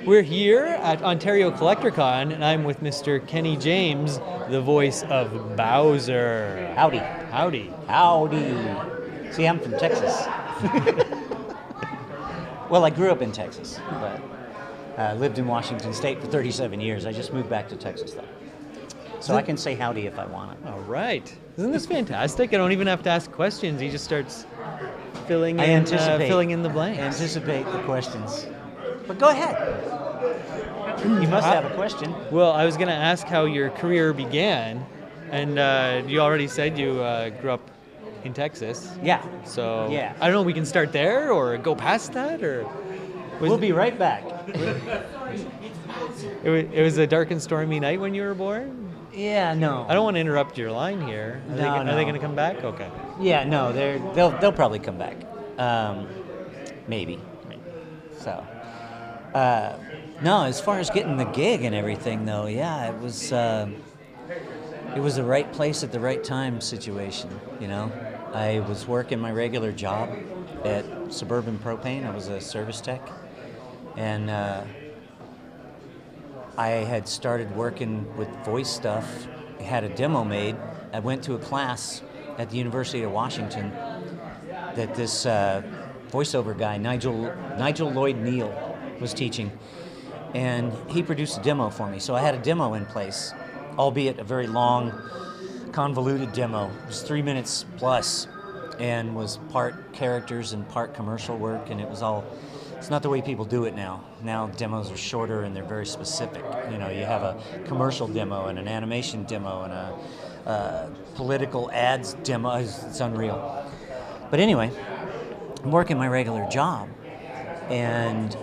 We're here at Ontario CollectorCon, and I'm with Mr. Kenny James, the voice of Bowser. Howdy. Howdy. Howdy. See, I'm from Texas. Well, I grew up in Texas, but lived in Washington State for 37 years. I just moved back to Texas, though. So I can say howdy if I want it. All right. Isn't this fantastic? I don't even have to ask questions. He just starts filling in the blanks. Anticipate the questions. But go ahead. You must have a question. Well, I was going to ask how your career began, and you already said you grew up in Texas. Yeah. So yeah. I don't know. We can start there, or go past that, or we'll be right back. It was a dark and stormy night when you were born. Yeah, no. I don't want to interrupt your line here. Are they going to come back? Okay. Yeah, no. They'll probably come back. Maybe. So. No, as far as getting the gig and everything, though, yeah, it was the right place at the right time situation, you know. I was working my regular job at Suburban Propane. I was a service tech, and I had started working with voice stuff. I had a demo made. I went to a class at the University of Washington that this voiceover guy, Nigel Lloyd Neal, was teaching, and he produced a demo for me. So I had a demo in place, albeit a very long, convoluted demo. It was 3 minutes plus, and was part characters and part commercial work, and it's not the way people do it now. Now demos are shorter and they're very specific. You know, you have a commercial demo and an animation demo and a political ads demo. It's unreal. But anyway, I'm working my regular job, and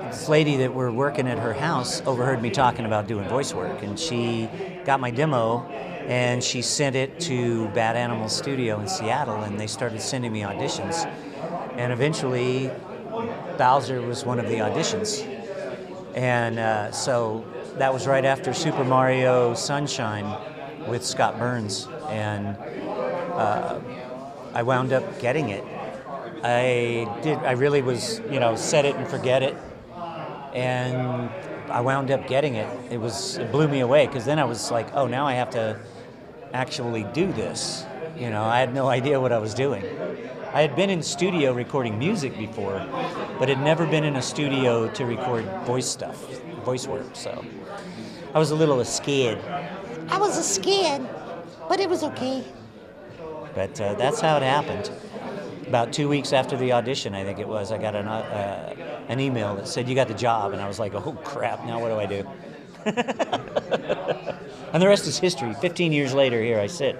this lady that we're working at her house overheard me talking about doing voice work, and she got my demo and she sent it to Bad Animal Studio in Seattle, and they started sending me auditions, and eventually Bowser was one of the auditions. And so that was right after Super Mario Sunshine with Scott Burns, and I wound up getting it. I really was, set it and forget it. And I wound up getting it. It blew me away, because then I was like, oh, now I have to actually do this. I had no idea what I was doing. I had been in studio recording music before, but had never been in a studio to record voice work. So I was a little scared. I was scared, but it was okay. But that's how it happened. About 2 weeks after the audition, I think it was, I got an email that said, you got the job. And I was like, oh, crap, now what do I do? And the rest is history. 15 years later, here I sit.